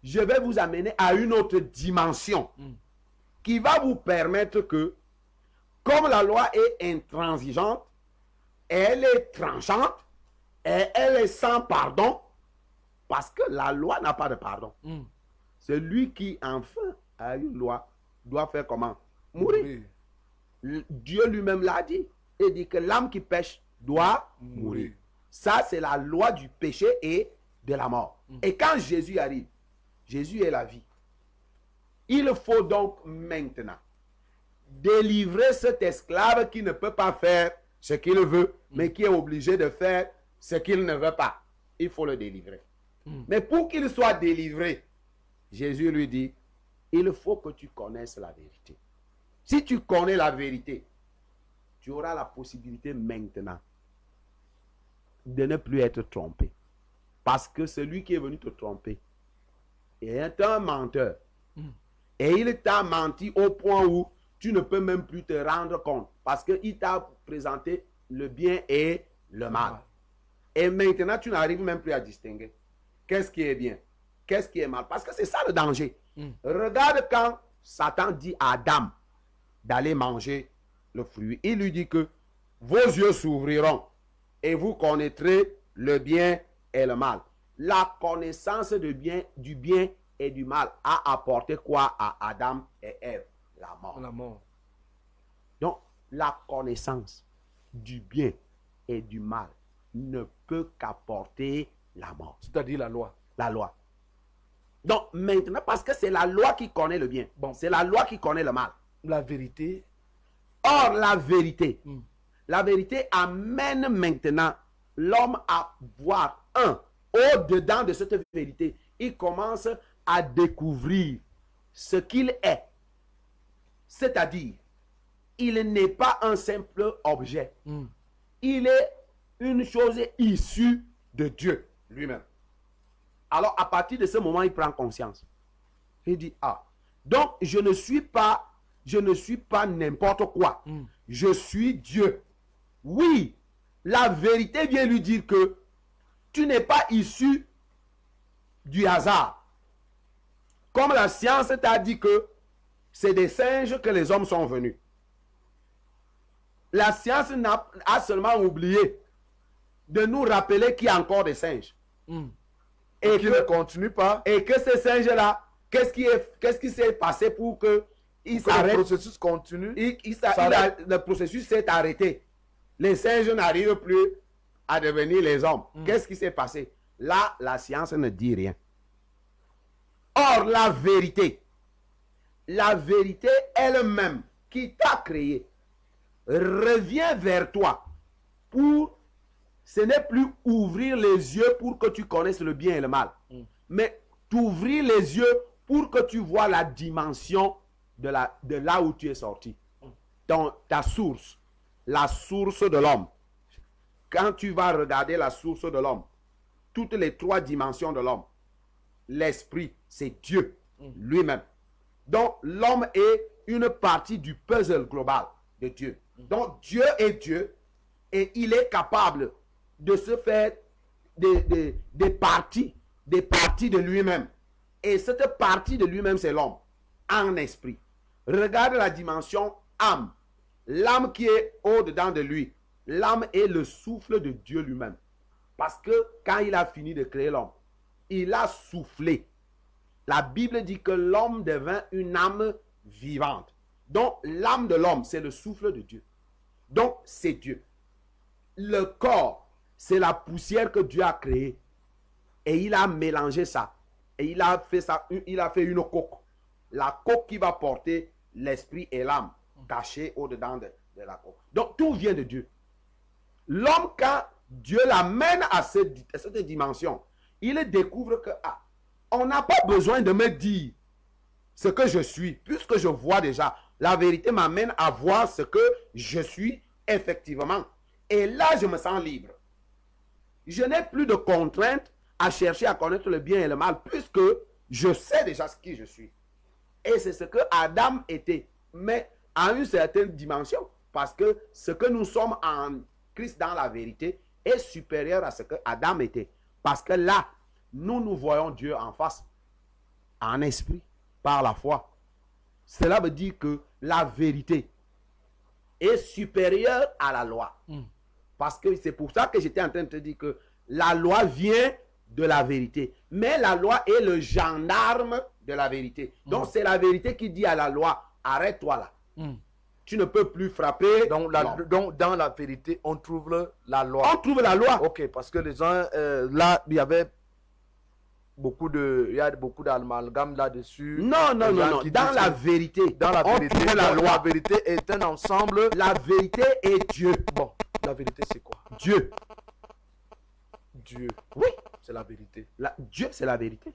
je vais vous amener à une autre dimension qui va vous permettre que, comme la loi est intransigeante, elle est tranchante, et elle est sans pardon, parce que la loi n'a pas de pardon. Celui qui enfin a une loi doit faire comment? Mourir. Dieu lui-même l'a dit. Il dit que l'âme qui pêche doit mourir. Ça, c'est la loi du péché et de la mort. Et quand Jésus arrive, Jésus est la vie. Il faut donc maintenant délivrer cet esclave qui ne peut pas faire ce qu'il veut, mais qui est obligé de faire ce qu'il ne veut pas. Il faut le délivrer. Mais pour qu'il soit délivré, Jésus lui dit, il faut que tu connaisses la vérité. Si tu connais la vérité, tu auras la possibilité maintenant de ne plus être trompé. Parce que celui qui est venu te tromper est un menteur. Et il t'a menti au point où tu ne peux même plus te rendre compte. Parce qu'il t'a présenté le bien et le mal. Et maintenant, tu n'arrives même plus à distinguer. Qu'est-ce qui est bien? Qu'est-ce qui est mal? Parce que c'est ça le danger. Regarde quand Satan dit à Adam d'aller manger le fruit. Il lui dit que vos yeux s'ouvriront et vous connaîtrez le bien et le mal. La connaissance du bien et du mal a apporté quoi à Adam et Ève? La mort. La mort. Donc, la connaissance du bien et du mal ne peut qu'apporter la mort. C'est-à-dire la loi. La loi. Donc, maintenant, parce que c'est la loi qui connaît le bien. Bon. C'est la loi qui connaît le mal. La vérité. Or, la vérité amène maintenant l'homme à voir, au-dedans de cette vérité, il commence à découvrir ce qu'il est. C'est-à-dire, il n'est pas un simple objet. Il est une chose issue de Dieu lui-même. Alors, à partir de ce moment, il prend conscience. Il dit, donc je ne suis pas n'importe quoi. Je suis Dieu. Oui, la vérité vient lui dire que tu n'es pas issu du hasard. Comme la science t'a dit que c'est des singes que les hommes sont venus. La science a seulement oublié de nous rappeler qu'il y a encore des singes. Et qui ne continue pas. Et que ces singes-là, qu'est-ce qui s'est passé pour que le processus continue. Le processus s'est arrêté. Les singes n'arrivent plus à devenir les hommes. Qu'est-ce qui s'est passé? Là, la science ne dit rien. Or, la vérité elle-même qui t'a créé, revient vers toi pour, ce n'est plus ouvrir les yeux pour que tu connaisses le bien et le mal, mais t'ouvrir les yeux pour que tu vois la dimension de là où tu es sorti. Ta source, la source de l'homme. Quand tu vas regarder la source de l'homme, toutes les trois dimensions de l'homme, l'esprit, c'est Dieu lui-même. Donc, l'homme est une partie du puzzle global de Dieu. Donc, Dieu est Dieu et il est capable de se faire des parties de lui-même. Et cette partie de lui-même, c'est l'homme, en esprit. Regarde la dimension âme. L'âme qui est au-dedans de lui. L'âme est le souffle de Dieu lui-même. Parce que quand il a fini de créer l'homme, il a soufflé. La Bible dit que l'homme devint une âme vivante. Donc, l'âme de l'homme, c'est le souffle de Dieu. Donc, c'est Dieu. Le corps, c'est la poussière que Dieu a créée. Et il a mélangé ça. Et il a fait ça, il a fait une coque. La coque qui va porter l'esprit et l'âme cachés au-dedans de la coque. Donc, tout vient de Dieu. L'homme, quand Dieu l'amène à cette dimension, il découvre que, on n'a pas besoin de me dire ce que je suis, puisque je vois déjà. La vérité m'amène à voir ce que je suis effectivement. Et là, je me sens libre. Je n'ai plus de contraintes à chercher à connaître le bien et le mal, puisque Je sais déjà qui je suis. Et c'est ce que Adam était. Mais à une certaine dimension. Parce que ce que nous sommes en Christ dans la vérité est supérieur à ce que Adam était. Parce que là, nous voyons Dieu en face, en esprit, par la foi. Cela veut dire que la vérité est supérieure à la loi. Parce que c'est pour ça que j'étais en train de te dire que la loi vient de la vérité. Mais la loi est le gendarme de la vérité. Donc c'est la vérité qui dit à la loi, arrête-toi là. Tu ne peux plus frapper. Donc, dans la vérité, on trouve la loi. On trouve la loi. Ok, parce que les gens, là, il y avait beaucoup d'amalgame là-dessus. Non. Les gens qui Dans disent la que vérité. dans la on vérité, trouve la loi. la vérité est un ensemble. La vérité est Dieu. Bon, la vérité, c'est quoi? Dieu. Dieu. Oui. C'est la vérité. Dieu, c'est la vérité.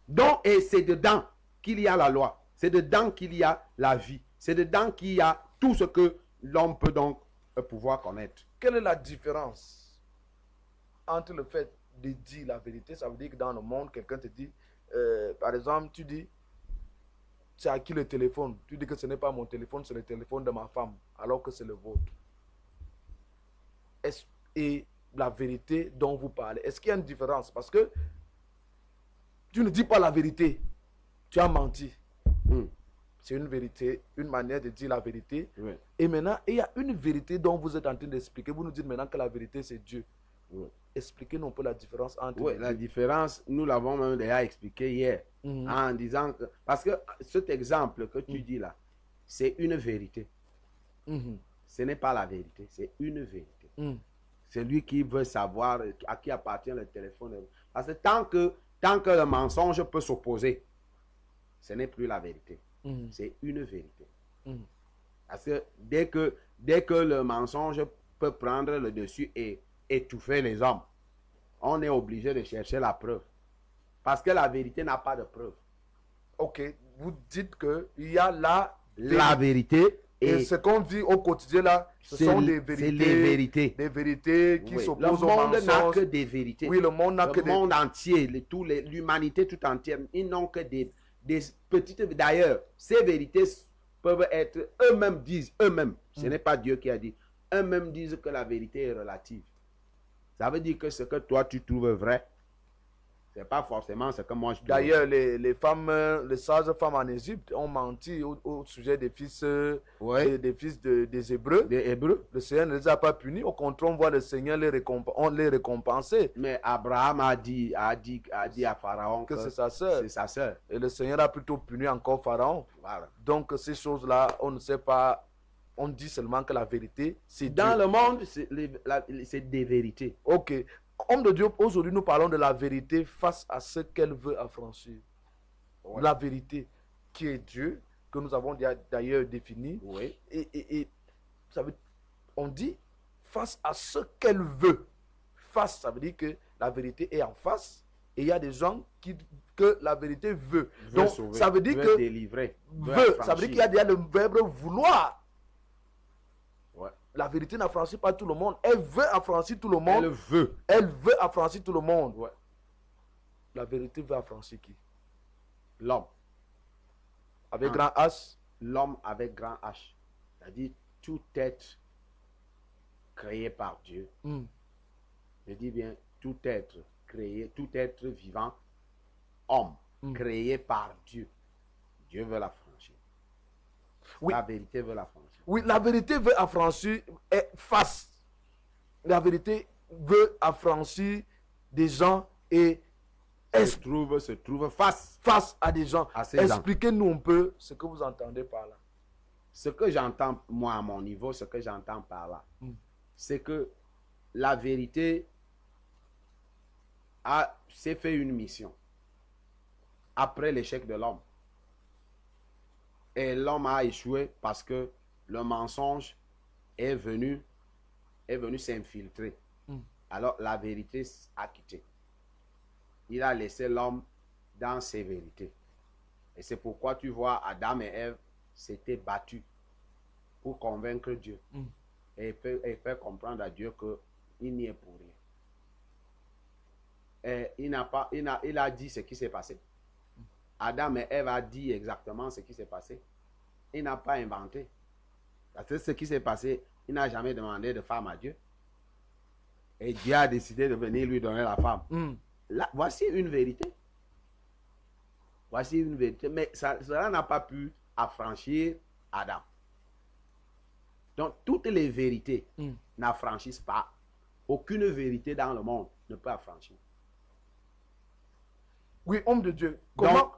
Donc, et c'est dedans qu'il y a la loi. C'est dedans qu'il y a la vie. C'est dedans qu'il y a tout ce que l'homme peut donc pouvoir connaître. Quelle est la différence entre le fait de dire la vérité? Ça veut dire que dans le monde, quelqu'un te dit, par exemple, tu dis, c'est à qui le téléphone? Tu dis que ce n'est pas mon téléphone, c'est le téléphone de ma femme, alors que c'est le vôtre. Et la vérité dont vous parlez, est-ce qu'il y a une différence? Parce que tu ne dis pas la vérité, tu as menti. C'est une vérité, une manière de dire la vérité. Oui. Et maintenant, il y a une vérité dont vous êtes en train d'expliquer. Vous nous dites maintenant que la vérité, c'est Dieu. Oui. Expliquez-nous un peu la différence entre Oui, les la deux. différence, nous l'avons même déjà expliqué hier. En disant que, parce que cet exemple que tu dis là, c'est une vérité. Ce n'est pas la vérité, c'est une vérité. C'est lui qui veut savoir à qui appartient le téléphone. Parce que tant que le mensonge peut s'opposer, ce n'est plus la vérité. C'est une vérité. Parce que dès que le mensonge peut prendre le dessus et étouffer les hommes, on est obligé de chercher la preuve. Parce que la vérité n'a pas de preuve. Ok, vous dites qu'il y a La vérité et ce qu'on vit au quotidien là, ce sont des vérités. C'est les vérités. Des vérités qui Oui. s'opposent au Le monde n'a mensonge. que des vérités. Oui, le monde n'a que Le des... monde entier, l'humanité tout entière, ils n'ont que des petites... D'ailleurs, ces vérités peuvent être... Eux-mêmes disent, eux-mêmes, ce n'est pas Dieu qui a dit, eux-mêmes disent que la vérité est relative. Ça veut dire que ce que toi tu trouves vrai, ce n'est pas forcément ce que moi je trouve. D'ailleurs, les femmes, les sages femmes en Égypte ont menti au sujet des fils, des fils des Hébreux. Des Hébreux. Le Seigneur ne les a pas punis. Au contraire, on voit le Seigneur les récompenser. Mais Abraham a dit à Pharaon Que c'est sa sœur. C'est sa sœur. Et le Seigneur a plutôt puni encore Pharaon. Voilà. Donc, ces choses-là, on ne sait pas. On dit seulement que la vérité, c'est Dieu. Dans le monde, c'est des vérités. Ok. Homme de Dieu, aujourd'hui, nous parlons de la vérité face à ce qu'elle veut affranchir. Ouais. La vérité qui est Dieu, que nous avons d'ailleurs défini. Oui. Et ça veut, on dit face à ce qu'elle veut. Face, ça veut dire que la vérité est en face. Et il y a des gens que la vérité veut. Donc, sauver, ça veut dire veut que délivrer, ça veut dire qu'il y a déjà le verbe vouloir. Ouais. La vérité n'affranchit pas tout le monde. Elle veut affranchir tout le monde. Elle veut. Elle veut affranchir tout le monde. Ouais. La vérité veut affranchir qui? L'homme. Avec grand H. L'homme avec grand H. C'est-à-dire tout être créé par Dieu. Je dis bien tout être créé, tout être vivant, homme, créé par Dieu. Dieu veut l'affranchir. Oui. La vérité veut l'affranchir. Oui, la vérité veut affranchir face. La vérité veut affranchir des gens et se trouve face à des gens. À ces gens. Expliquez-nous un peu ce que vous entendez par là. Ce que j'entends, moi, à mon niveau, ce que j'entends par là, c'est que la vérité s'est fait une mission après l'échec de l'homme. Et l'homme a échoué parce que le mensonge est venu s'infiltrer. Alors la vérité a quitté. Il a laissé l'homme dans ses vérités. Et c'est pourquoi tu vois Adam et Ève s'étaient battus pour convaincre Dieu. Et faire comprendre à Dieu qu'il n'y est pour rien. Et il a dit ce qui s'est passé. Adam et Ève a dit exactement ce qui s'est passé. Il n'a pas inventé. Parce que ce qui s'est passé, il n'a jamais demandé de femme à Dieu. Et Dieu a décidé de venir lui donner la femme. Là, voici une vérité. Voici une vérité. Mais cela n'a pas pu affranchir Adam. Donc, toutes les vérités n'affranchissent pas. Aucune vérité dans le monde ne peut affranchir. Oui, homme de Dieu. Comment?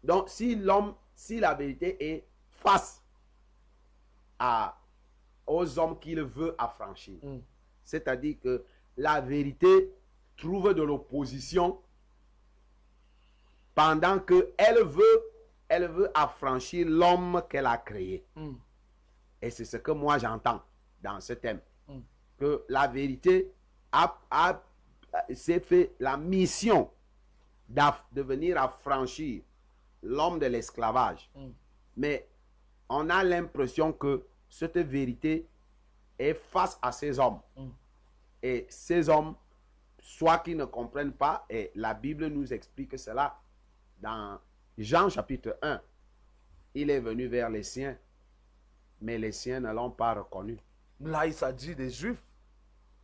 Donc, si la vérité est face aux hommes qu'il veut affranchir, c'est-à-dire que la vérité trouve de l'opposition pendant qu'elle veut affranchir l'homme qu'elle a créé. Et c'est ce que moi j'entends dans ce thème. Que la vérité s'est fait la mission de venir affranchir l'homme de l'esclavage. Mais on a l'impression que cette vérité est face à ces hommes. Et ces hommes, soit qu'ils ne comprennent pas, et la Bible nous explique cela dans Jean chapitre 1. Il est venu vers les siens, mais les siens ne l'ont pas reconnu. Là, il s'agit des Juifs.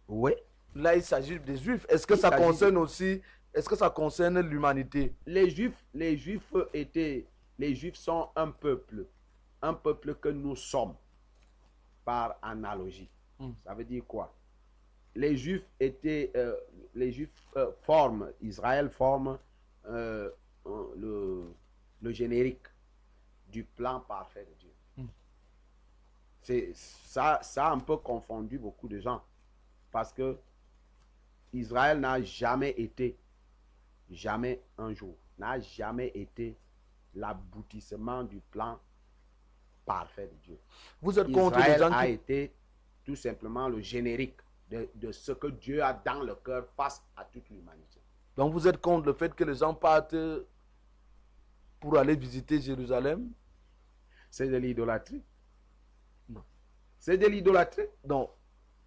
Oui. Là, il s'agit des Juifs. Est-ce que ça concerne aussi, est-ce que ça concerne l'humanité? Les Juifs sont un peuple que nous sommes par analogie. Ça veut dire quoi? Les Juifs Israël forme le générique du plan parfait de Dieu. Ça a un peu confondu beaucoup de gens parce que Israël n'a jamais été, jamais un jour, n'a jamais été l'aboutissement du plan parfait de Dieu. Vous êtes contre Israël les gens a qui... été tout simplement le générique de ce que Dieu a dans le cœur face à toute l'humanité. Donc vous êtes contre le fait que les gens partent pour aller visiter Jérusalem? C'est de l'idolâtrie. C'est de l'idolâtrie. Donc,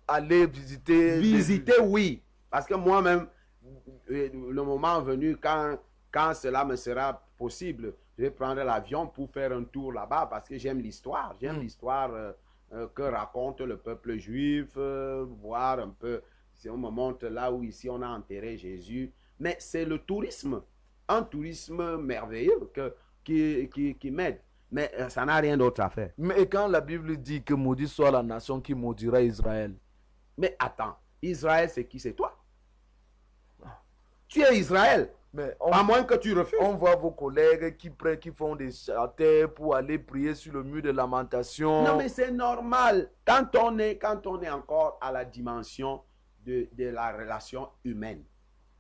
aller visiter... Visiter, oui. Parce que moi-même, le moment venu, quand cela me sera possible, je vais prendre l'avion pour faire un tour là-bas parce que j'aime l'histoire. J'aime l'histoire que raconte le peuple juif, voir un peu, si on me montre là où ici on a enterré Jésus. Mais c'est le tourisme, un tourisme merveilleux qui m'aide. Mais ça n'a rien d'autre à faire. Mais quand la Bible dit que maudit soit la nation qui maudira Israël? Mais attends, Israël c'est qui? C'est toi. Tu es Israël. Mais à moins que tu refuses. On voit vos collègues qui font des chanteurs pour aller prier sur le mur de lamentation. Non, mais c'est normal. Quand on est encore à la dimension de la relation humaine.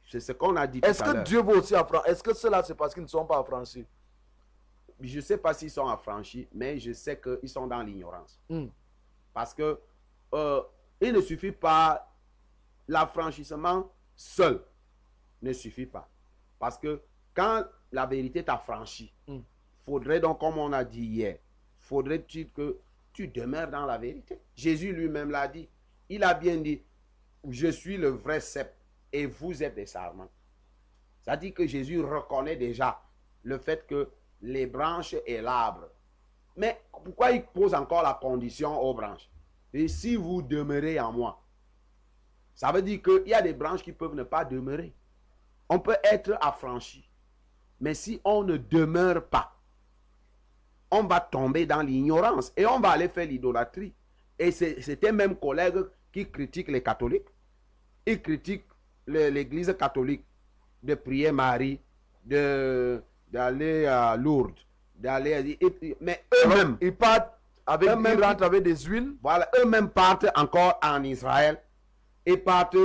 C'est ce qu'on a dit tout à l'heure. Est-ce que Dieu veut aussi affranchir? Est-ce que cela c'est parce qu'ils ne sont pas affranchis? Je ne sais pas s'ils sont affranchis, mais je sais qu'ils sont dans l'ignorance. Parce que il ne suffit pas, l'affranchissement seul ne suffit pas. Parce que quand la vérité t'a franchi, faudrait donc, comme on a dit hier, faudrait-il que tu demeures dans la vérité. Jésus lui-même l'a dit. Il a bien dit, je suis le vrai cep et vous êtes des sarments. Ça dit que Jésus reconnaît déjà le fait que les branches et l'arbre. Mais pourquoi il pose encore la condition aux branches? Et si vous demeurez en moi, ça veut dire qu'il y a des branches qui peuvent ne pas demeurer. On peut être affranchi. Mais si on ne demeure pas, on va tomber dans l'ignorance et on va aller faire l'idolâtrie. Et c'était même collègues qui critiquent les catholiques. Ils critiquent l'église catholique de prier Marie, d'aller à Lourdes, mais eux-mêmes, ils partent avec, ils rentrent avec des huiles. Voilà, eux-mêmes partent encore en Israël et partent,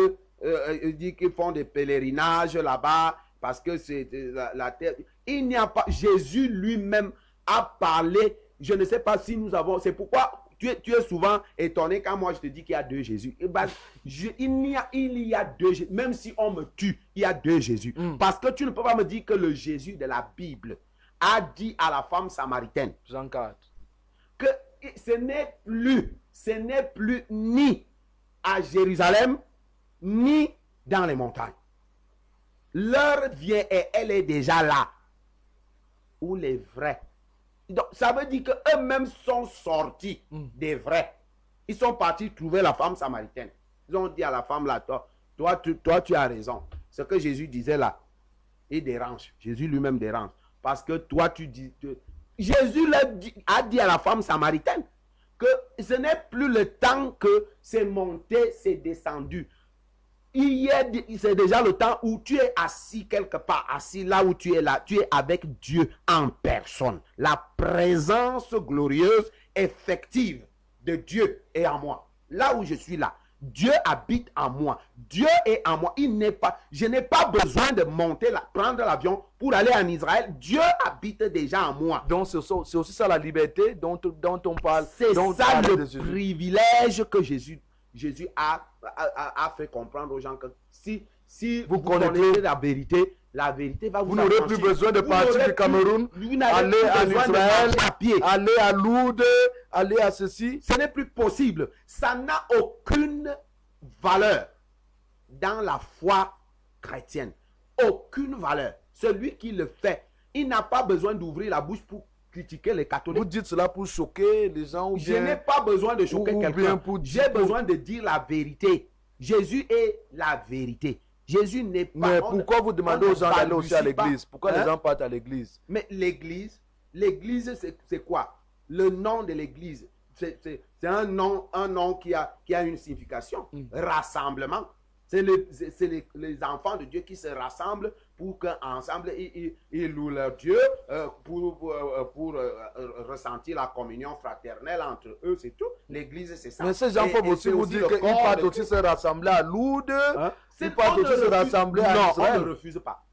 ils disent qu'ils font des pèlerinages là-bas parce que c'est la terre. Il n'y a pas, Jésus lui-même a parlé. Je ne sais pas si nous avons, c'est pourquoi tu es souvent étonné quand moi je te dis qu'il y a deux Jésus. Et ben, il y a deux Jésus. Même si on me tue, il y a deux Jésus. Parce que tu ne peux pas me dire que le Jésus de la Bible a dit à la femme samaritaine, Jean 4, que ce n'est plus ni à Jérusalem, ni dans les montagnes. L'heure vient et elle est déjà là. ou les vrais. Donc, ça veut dire qu'eux-mêmes sont sortis des vrais. Ils sont partis trouver la femme samaritaine. Ils ont dit à la femme là, toi, tu as raison. Ce que Jésus disait là, il dérange. Jésus lui-même dérange. Parce que toi, tu dis... Jésus a dit à la femme samaritaine que ce n'est plus le temps que c'est monté, c'est descendu. C'est déjà le temps où tu es assis quelque part, assis là où tu es là, tu es avec Dieu en personne. La présence glorieuse, effective de Dieu est en moi. Là où je suis là, Dieu habite en moi. Dieu est en moi. Je n'ai pas besoin de monter, prendre l'avion pour aller en Israël. Dieu habite déjà en moi. Donc c'est aussi ça la liberté dont on parle. C'est ça le Jésus. privilège que Jésus a fait comprendre aux gens que si vous connaissez la vérité va vous n'aurez plus besoin de partir du Cameroun, aller en Israël, aller à Lourdes, aller à ceci. Ce n'est plus possible. Ça n'a aucune valeur dans la foi chrétienne. Aucune valeur. Celui qui le fait, il n'a pas besoin d'ouvrir la bouche pour critiquer les catholiques. Vous dites cela pour choquer les gens ou bien... Je n'ai pas besoin de choquer quelqu'un. J'ai besoin de dire la vérité. Jésus est la vérité. Jésus n'est pas... Mais pourquoi vous demandez aux gens d'aller aussi à l'église? Pourquoi les gens partent à l'église? Mais l'église, c'est quoi? Le nom de l'église, c'est un nom qui a une signification. Rassemblement. C'est les enfants de Dieu qui se rassemblent pour qu'ensemble ils louent leur Dieu, pour ressentir la communion fraternelle entre eux, c'est tout. L'église, c'est ça. Mais ces gens peuvent aussi vous dire qu'ils partent aussi se rassembler à Lourdes, ils partent aussi se rassembler à Israël. Non, on ne refuse pas.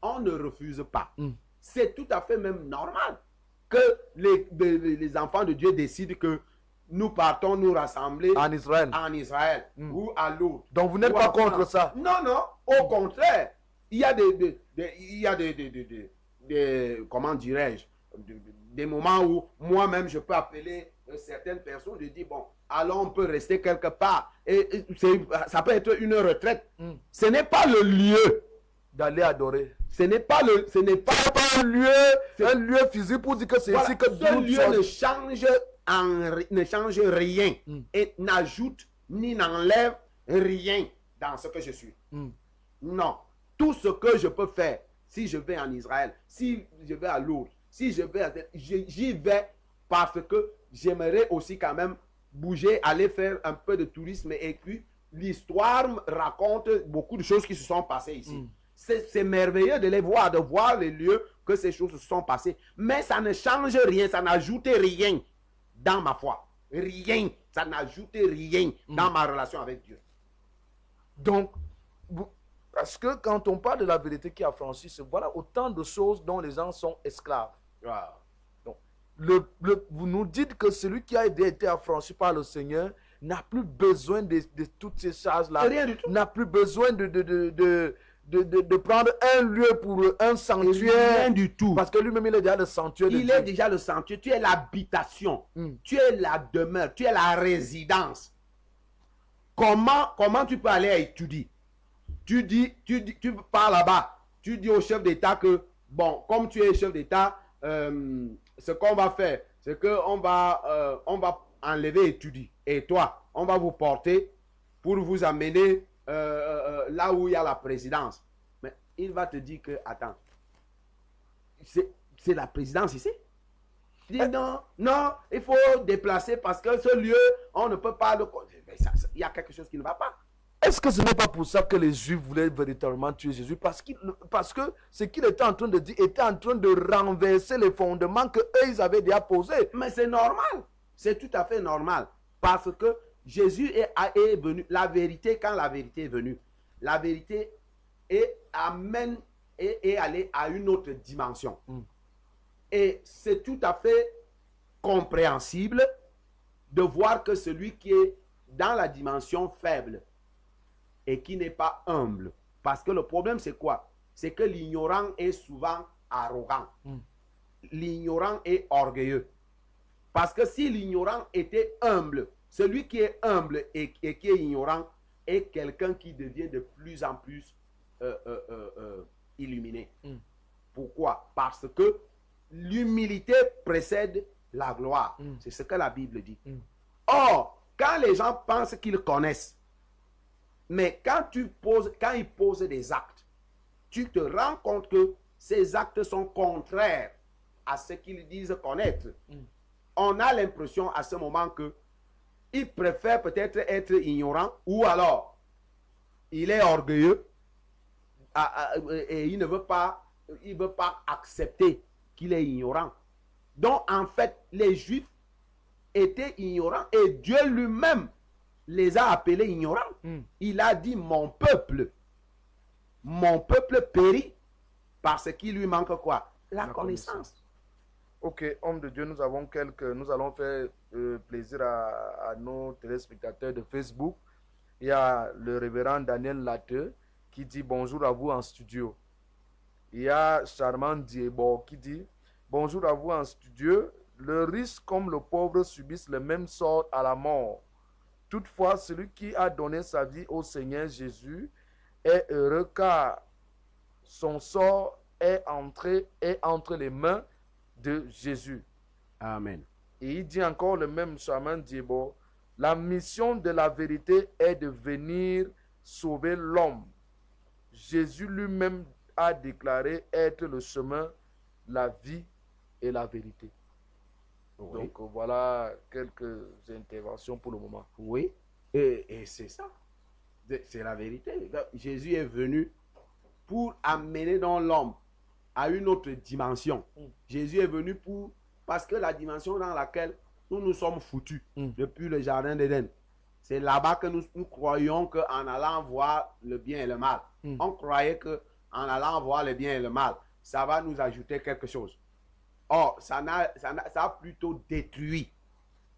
On ne refuse pas. C'est tout à fait même normal que les enfants de Dieu décident que nous partons nous rassembler en Israël ou à Lourdes. Donc vous n'êtes pas contre ça? Non, non, au contraire. Il y a comment dirais-je, des moments où moi-même je peux appeler certaines personnes, je dis bon, alors on peut rester quelque part. Et ça peut être une retraite. Ce n'est pas le lieu d'aller adorer. Ce n'est pas un lieu physique pour dire que c'est ici que ce lieu ne change rien et n'ajoute ni n'enlève rien dans ce que je suis. Non. Tout ce que je peux faire, si je vais en Israël, si je vais à Lourdes, si je vais j'y vais parce que j'aimerais aussi quand même bouger, aller faire un peu de tourisme et puis l'histoire me raconte beaucoup de choses qui se sont passées ici. C'est merveilleux de les voir, de voir les lieux que ces choses se sont passées. Mais ça ne change rien, ça n'ajoute rien dans ma foi. Rien. Ça n'ajoute rien dans ma relation avec Dieu. Donc, parce que quand on parle de la vérité qui a franchi, voilà autant de choses dont les gens sont esclaves. Donc, vous nous dites que celui qui a été affranchi par le Seigneur n'a plus besoin de toutes ces charges-là. Rien du tout. N'a plus besoin de prendre un lieu pour un sanctuaire. Rien du tout. Parce que lui-même, il est déjà le sanctuaire de Dieu. Il est déjà le sanctuaire. Tu es l'habitation. Tu es la demeure. Tu es la résidence. Comment tu peux aller à étudier? Tu pars là-bas. Tu dis au chef d'État que, bon, comme tu es chef d'État, ce qu'on va faire, c'est qu'on va enlever étudier. Et toi, on va vous porter pour vous amener là où il y a la présidence. Mais il va te dire que, attends, c'est la présidence ici. Il dit non, il faut déplacer parce que ce lieu, on ne peut pas le... Il y a quelque chose qui ne va pas. Est-ce que ce n'est pas pour ça que les Juifs voulaient véritablement tuer Jésus? Parce que ce qu'il était en train de dire était en train de renverser les fondements qu'eux, ils avaient déjà posés. Mais c'est normal. C'est tout à fait normal. Parce que Jésus est venu. La vérité, quand la vérité est venue, la vérité est allée à une autre dimension. Et c'est tout à fait compréhensible de voir que celui qui est dans la dimension faible et qui n'est pas humble. Parce que le problème, c'est quoi? C'est que l'ignorant est souvent arrogant. L'ignorant est orgueilleux. Parce que si l'ignorant était humble, celui qui est humble et qui est ignorant est quelqu'un qui devient de plus en plus illuminé. Pourquoi? Parce que l'humilité précède la gloire. C'est ce que la Bible dit. Or, quand les gens pensent qu'ils connaissent, mais quand ils posent des actes, tu te rends compte que ces actes sont contraires à ce qu'ils disent connaître. On a l'impression à ce moment que il préfère peut-être être ignorant, ou alors il est orgueilleux et il ne veut pas accepter qu'il est ignorant. Donc en fait, les Juifs étaient ignorants et Dieu lui-même les a appelés ignorants. Il a dit mon peuple périt parce qu'il lui manque quoi? La connaissance. Ok, homme de Dieu, nous allons faire plaisir à nos téléspectateurs de Facebook. Il y a le révérend Daniel Latte qui dit bonjour à vous en studio. Il y a Charmant Diebo qui dit bonjour à vous en studio. Le riche comme le pauvre subissent le même sort à la mort. Toutefois, celui qui a donné sa vie au Seigneur Jésus est heureux car son sort est entre les mains de Jésus. Amen. Et il dit encore le même Charmant Diebo, la mission de la vérité est de venir sauver l'homme. Jésus lui-même a déclaré être le chemin, la vie et la vérité. Oui. Donc voilà quelques interventions pour le moment. Oui, et c'est ça. C'est la vérité. Jésus est venu pour amener dans l'homme à une autre dimension. Jésus est venu parce que la dimension dans laquelle nous sommes foutus depuis le jardin d'Éden, c'est là-bas que nous croyons qu'en allant voir le bien et le mal, on croyait qu'en allant voir le bien et le mal, ça va nous ajouter quelque chose. Or, ça a plutôt détruit.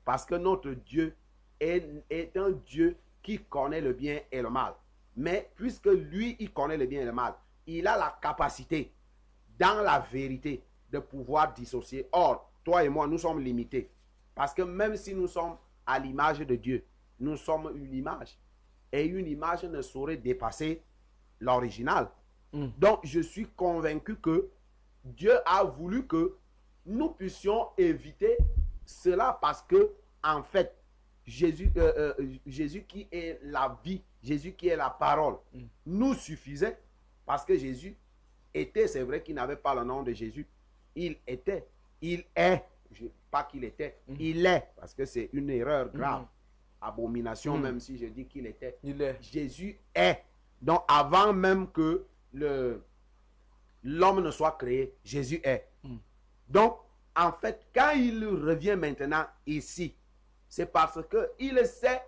Parce que notre Dieu est un Dieu qui connaît le bien et le mal. Mais puisque lui, il connaît le bien et le mal, il a la capacité, dans la vérité, de pouvoir dissocier. Or, toi et moi, nous sommes limités. Parce que même si nous sommes à l'image de Dieu, nous sommes une image. Et une image ne saurait dépasser l'original. Donc, je suis convaincu que Dieu a voulu que nous puissions éviter cela parce que, en fait, Jésus qui est la vie, Jésus qui est la parole, nous suffisait parce que Jésus était, c'est vrai qu'il n'avait pas le nom de Jésus, il était, il est, pas qu'il était, il est, parce que c'est une erreur grave, abomination, même si je dis qu'il était, Il est. Jésus est. Donc, avant même que l'homme ne soit créé, Jésus est. Donc, en fait, quand il revient maintenant ici, c'est parce qu'il sait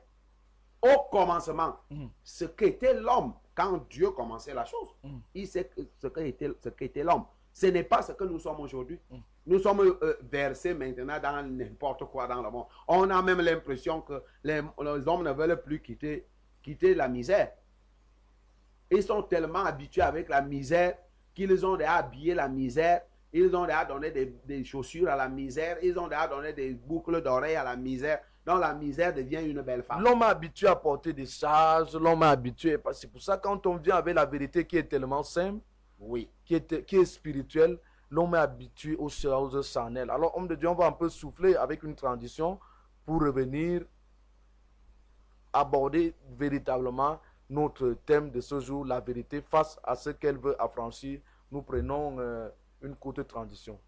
au commencement ce qu'était l'homme quand Dieu commençait la chose. Il sait ce qu'était l'homme. Ce n'est pas ce que nous sommes aujourd'hui. Nous sommes versés maintenant dans n'importe quoi dans le monde. On a même l'impression que les hommes ne veulent plus quitter la misère. Ils sont tellement habitués avec la misère qu'ils ont déjà habillé la misère. Ils ont déjà donné des chaussures à la misère. Ils ont déjà donné des boucles d'oreilles à la misère. Donc la misère devient une belle femme. L'homme est habitué à porter des charges, l'homme est habitué. C'est pour ça quand on vient avec la vérité qui est tellement simple, Oui. qui est spirituelle, l'homme est habitué aux choses charnelles. Alors, homme de Dieu, on va un peu souffler avec une transition pour revenir aborder véritablement notre thème de ce jour, la vérité, face à ce qu'elle veut affranchir. Nous prenons une courte transition.